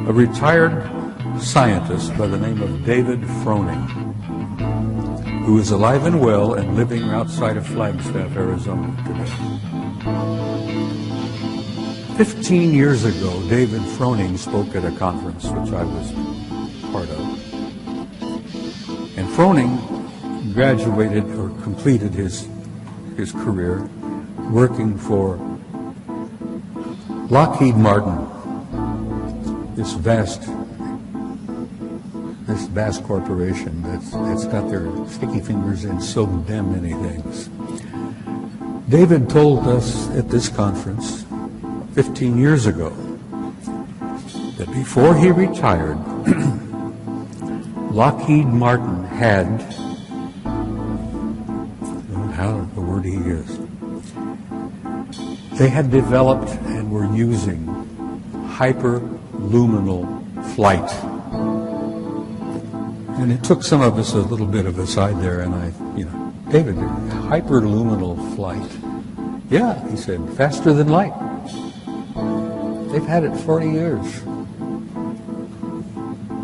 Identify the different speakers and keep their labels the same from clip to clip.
Speaker 1: a retired scientist by the name of David Froning, who is alive and well and living outside of Flagstaff, Arizona today. 15 years ago, David Froning spoke at a conference which I was part of. And Froning graduated or completed his career working for Lockheed Martin, this vast corporation that's got their sticky fingers in so damn many things. David told us at this conference 15 years ago that before he retired, Lockheed Martin had, how the word he is, they had developed and were using hyperluminal flight. And it took some of us a little bit of a side there, and David, hyperluminal flight. Yeah, he said, faster than light. They've had it 40 years.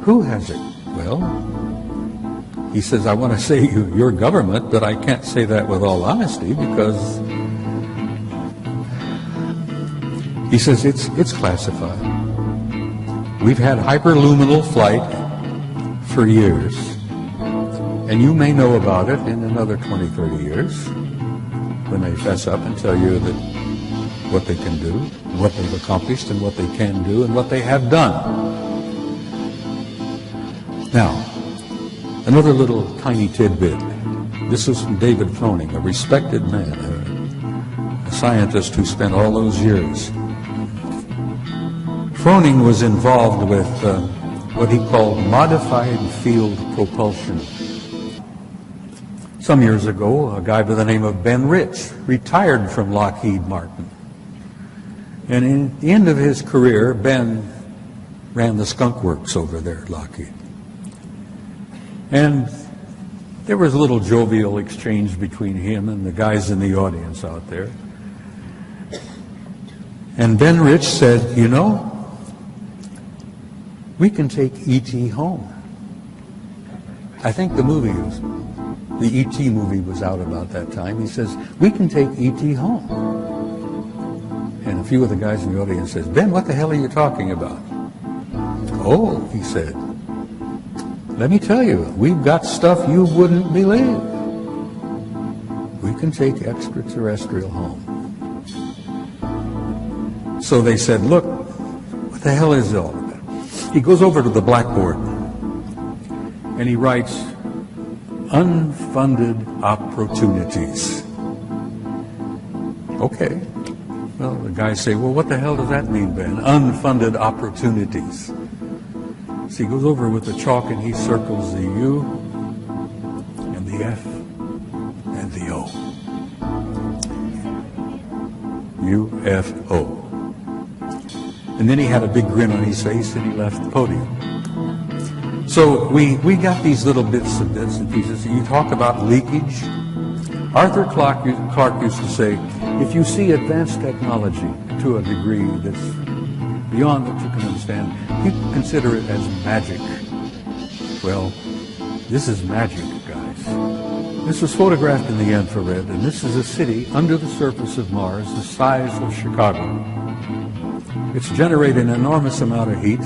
Speaker 1: Who has it? Well, he says, I want to say your government, but I can't say that with all honesty because he says it's classified. We've had hyperluminal flight for years, and you may know about it in another 20, 30 years when they fess up and tell you that what they can do, what they've accomplished, and what they can do, and what they have done. Now, another little tiny tidbit. This is from David Froning, a respected man, a scientist who spent all those years. Froning was involved with what he called modified field propulsion. Some years ago, a guy by the name of Ben Rich retired from Lockheed Martin. And in the end of his career, Ben ran the skunk works over there at Lockheed. And there was a little jovial exchange between him and the guys in the audience out there. And Ben Rich said, you know, we can take E.T. home. I think the E.T. movie was out about that time. He says, we can take E.T. home. And a few of the guys in the audience says, Ben, what the hell are you talking about? Oh, he said, let me tell you, we've got stuff you wouldn't believe. We can take extraterrestrial home. So they said, look, what the hell is it all about? He goes over to the blackboard and he writes, unfunded opportunities. Okay. Well, the guys say, well, what the hell does that mean, Ben? Unfunded opportunities. So he goes over with the chalk and he circles the U and the F and the O. UFO. And then he had a big grin on his face and he left the podium. So we got these little bits and pieces. You talk about leakage. Arthur Clarke used to say, if you see advanced technology to a degree that's beyond what you can understand, you can consider it as magic. Well, this is magic, guys. This was photographed in the infrared, and this is a city under the surface of Mars the size of Chicago. It's generating an enormous amount of heat.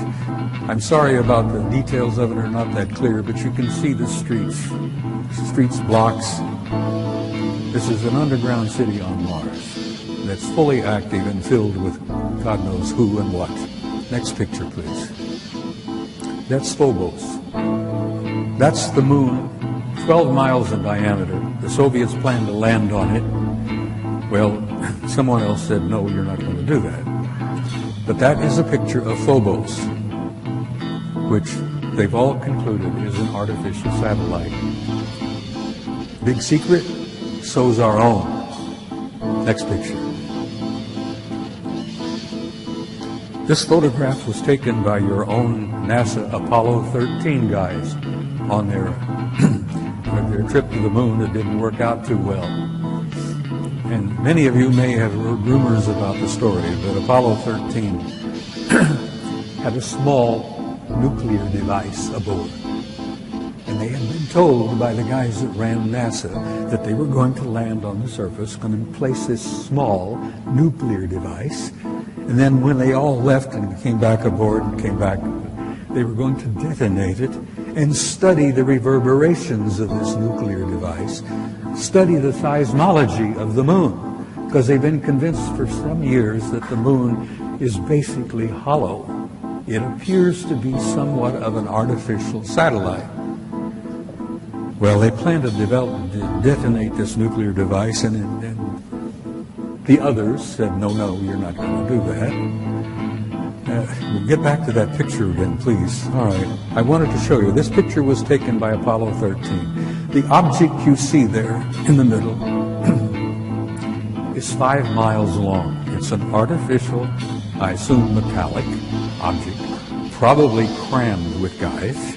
Speaker 1: I'm sorry about the details of it are not that clear, but you can see the streets blocks. This is an underground city on Mars that's fully active and filled with God knows who and what. Next picture, please. That's Phobos. That's the moon, 12 miles in diameter. The Soviets planned to land on it. Well, someone else said, no, you're not going to do that. But that is a picture of Phobos, which they've all concluded is an artificial satellite. Big secret? So's our own. Next picture. This photograph was taken by your own NASA Apollo 13 guys on their trip to the moon that didn't work out too well. And many of you may have heard rumors about the story, but Apollo 13 had a small nuclear device aboard. And they had been told by the guys that ran NASA that they were going to land on the surface, going to place this small nuclear device. And then when they all left and came back aboard and came back, they were going to detonate it and study the reverberations of this nuclear device, study the seismology of the moon, because they've been convinced for some years that the moon is basically hollow. It appears to be somewhat of an artificial satellite. Well, they plan to detonate this nuclear device, and the others said, no, you're not going to do that. We'll get back to that picture again, please. All right. I wanted to show you. This picture was taken by Apollo 13. The object you see there in the middle is 5 miles long. It's an artificial, I assume metallic object, probably crammed with guys.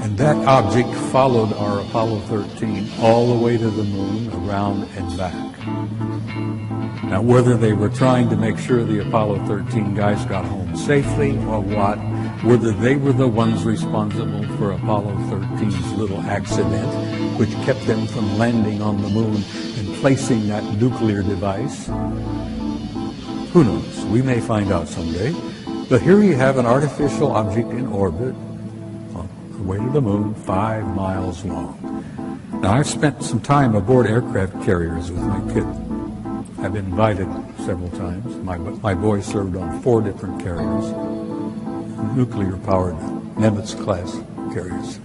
Speaker 1: And that object followed our Apollo 13 all the way to the moon, around and back. Now, whether they were trying to make sure the Apollo 13 guys got home safely or what, whether they were the ones responsible for Apollo 13's little accident, which kept them from landing on the moon and placing that nuclear device, who knows? We may find out someday. But here you have an artificial object in orbit on the way to the moon, 5 miles long. Now, I've spent some time aboard aircraft carriers with my kid. I've been invited several times. My boy served on 4 different carriers, nuclear-powered Nimitz-class carriers.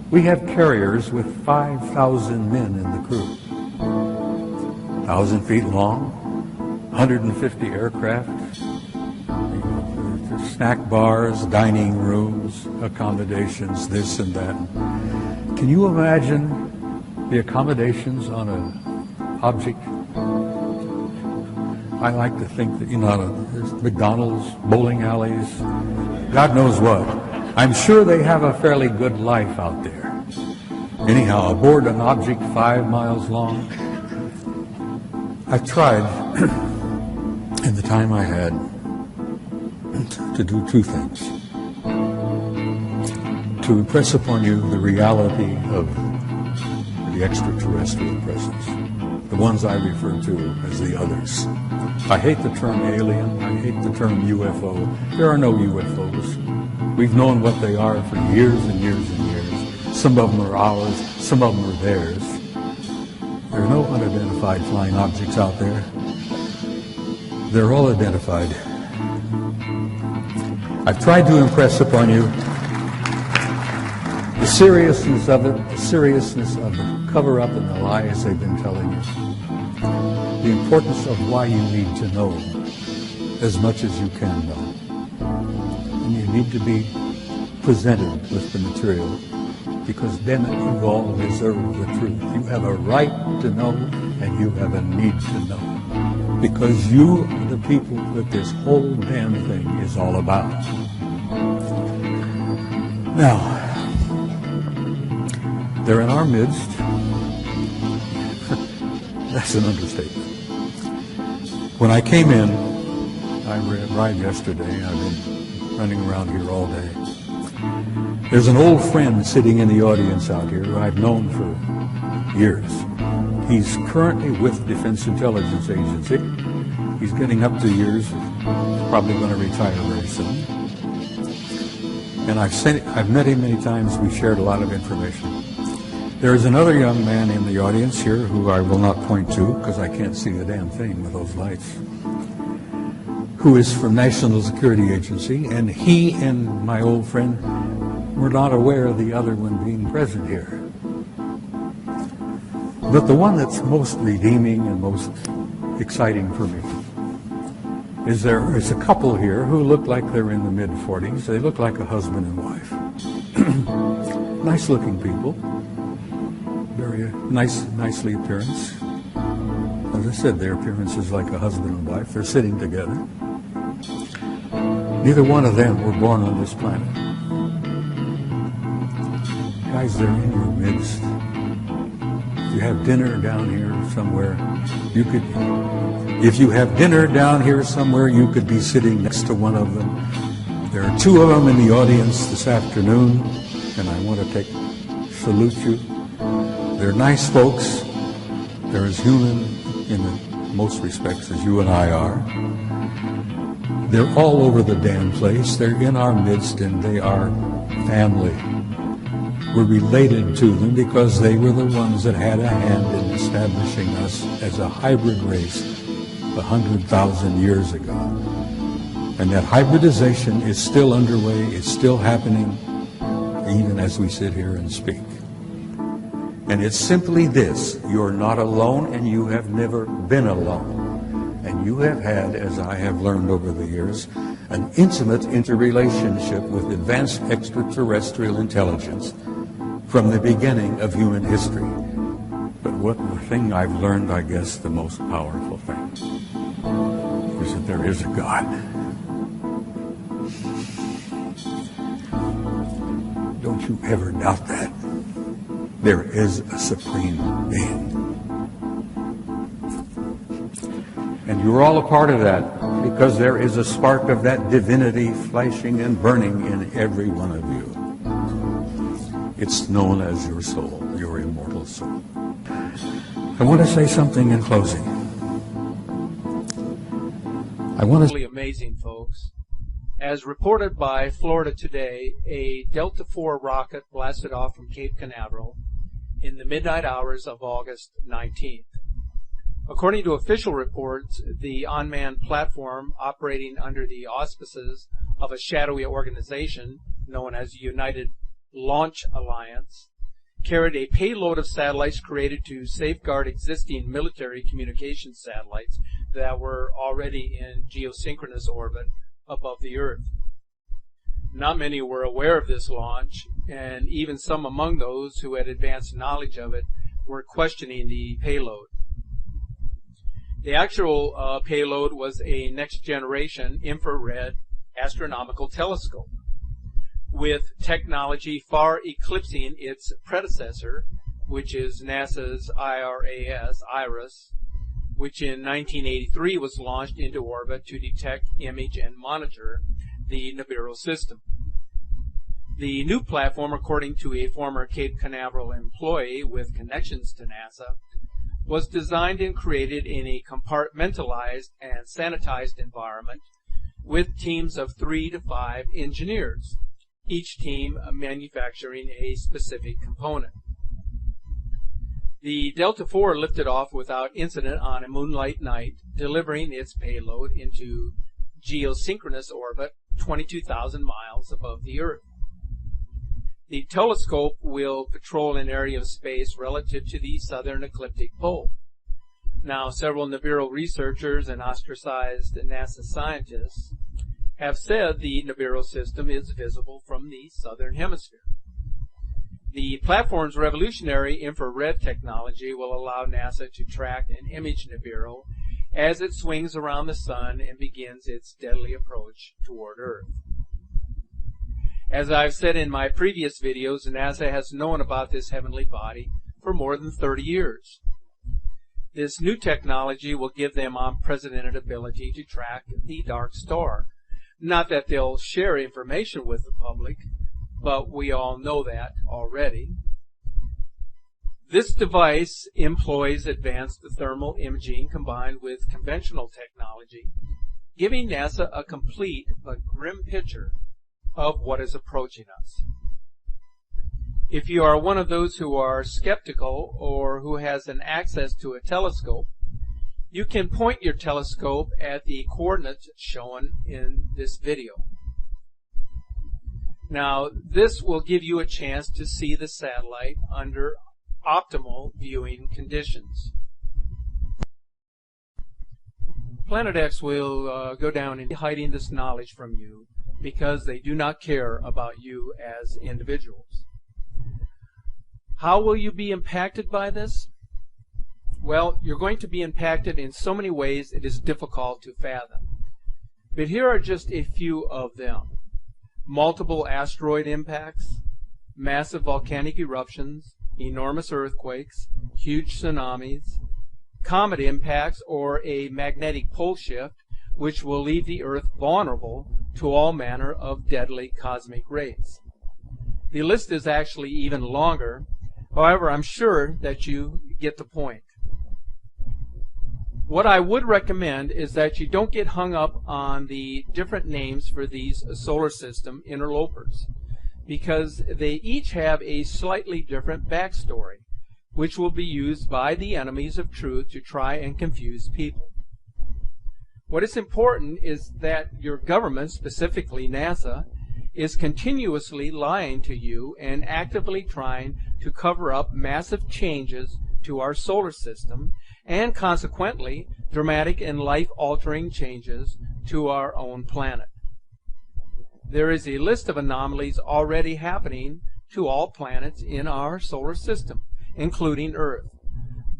Speaker 1: We have carriers with 5,000 men in the crew, 1,000 feet long, 150 aircraft, snack bars, dining rooms, accommodations, this and that. Can you imagine the accommodations on an object? I like to think that, there's McDonald's, bowling alleys, God knows what. I'm sure they have a fairly good life out there. Anyhow, aboard an object 5 miles long, I tried, in the time I had, to do 2 things. To impress upon you the reality of the extraterrestrial presence, the ones I refer to as the others. I hate the term alien. I hate the term UFO. There are no UFOs. We've known what they are for years and years and years. Some of them are ours. Some of them are theirs. There are no unidentified flying objects out there. They're all identified. I've tried to impress upon you the seriousness of it, the seriousness of the cover-up and the lies they've been telling you, the importance of why you need to know as much as you can know. And you need to be presented with the material, because then you all deserve the truth. You have a right to know, and you have a need to know, because you are the people that this whole damn thing is all about. Now, they're in our midst. That's an understatement. When I came in, I arrived yesterday. I've been running around here all day. There's an old friend sitting in the audience out here who I've known for years. He's currently with Defense Intelligence Agency. He's getting up to years. He's probably going to retire very soon. And I've met him many times. We've shared a lot of information. There's another young man in the audience here who I will not point to because I can't see the damn thing with those lights, who is from National Security Agency, and he and my old friend were not aware of the other one being present here. But the one that's most redeeming and most exciting for me is there is a couple here who look like they're in the mid-40s. They look like a husband and wife. Nice-looking people. Very nicely appearance. As I said, their appearance is like a husband and wife. They're sitting together. Neither one of them were born on this planet. Guys, they're in your midst. If you have dinner down here somewhere, you could If you have dinner down here somewhere, you could be sitting next to one of them. There are two of them in the audience this afternoon, and I want to salute you. They're nice folks. They're as human in most respects as you and I are. They're all over the damn place. They're in our midst, and they are family. We're related to them because they were the ones that had a hand in establishing us as a hybrid race 100,000 years ago. And that hybridization is still underway. It's still happening even as we sit here and speak. And it's simply this: you're not alone, and you have never been alone. And you have had, as I have learned over the years, an intimate interrelationship with advanced extraterrestrial intelligence from the beginning of human history. But the thing I've learned, I guess, the most powerful thing, is that there is a God. Don't you ever doubt that. There is a supreme being. And you're all a part of that, because there is a spark of that divinity flashing and burning in every one of you. It's known as your soul, your immortal soul. I want to say something in closing.
Speaker 2: Really amazing, folks. As reported by Florida Today, a Delta IV rocket blasted off from Cape Canaveral in the midnight hours of August 19th. According to official reports, the unmanned platform, operating under the auspices of a shadowy organization known as United Launch Alliance, carried a payload of satellites created to safeguard existing military communication satellites that were already in geosynchronous orbit above the Earth. Not many were aware of this launch, and even some among those who had advanced knowledge of it were questioning the payload. The actual payload was a next-generation infrared astronomical telescope, with technology far eclipsing its predecessor, which is NASA's IRAS, which in 1983 was launched into orbit to detect, image, and monitor the NIBIRU system. The new platform, according to a former Cape Canaveral employee with connections to NASA, was designed and created in a compartmentalized and sanitized environment with teams of 3 to 5 engineers, each team manufacturing a specific component. The Delta IV lifted off without incident on a moonlight night, delivering its payload into geosynchronous orbit 22,000 miles above the Earth. The telescope will patrol an area of space relative to the southern ecliptic pole. Now, several NIBIRU researchers and ostracized NASA scientists have said the NIBIRU system is visible from the southern hemisphere. The platform's revolutionary infrared technology will allow NASA to track and image NIBIRU as it swings around the sun and begins its deadly approach toward Earth. As I've said in my previous videos, NASA has known about this heavenly body for more than 30 years. This new technology will give them unprecedented ability to track the dark star. Not that they'll share information with the public, but we all know that already. This device employs advanced thermal imaging combined with conventional technology, giving NASA a complete but grim picture of what is approaching us. If you are one of those who are skeptical or who has an access to a telescope, you can point your telescope at the coordinates shown in this video. Now, this will give you a chance to see the satellite under optimal viewing conditions. Planet X will go down in hiding this knowledge from you because they do not care about you as individuals. How will you be impacted by this? Well, you're going to be impacted in so many ways it is difficult to fathom. But here are just a few of them. Multiple asteroid impacts, massive volcanic eruptions, enormous earthquakes, huge tsunamis, comet impacts, or a magnetic pole shift, which will leave the Earth vulnerable to all manner of deadly cosmic rays. The list is actually even longer. However, I'm sure that you get the point. What I would recommend is that you don't get hung up on the different names for these solar system interlopers, because they each have a slightly different backstory, which will be used by the enemies of truth to try and confuse people. What is important is that your government, specifically NASA, is continuously lying to you and actively trying to cover up massive changes to our solar system and consequently dramatic and life-altering changes to our own planet. There is a list of anomalies already happening to all planets in our solar system, including Earth,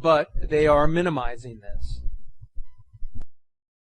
Speaker 2: but they are minimizing this.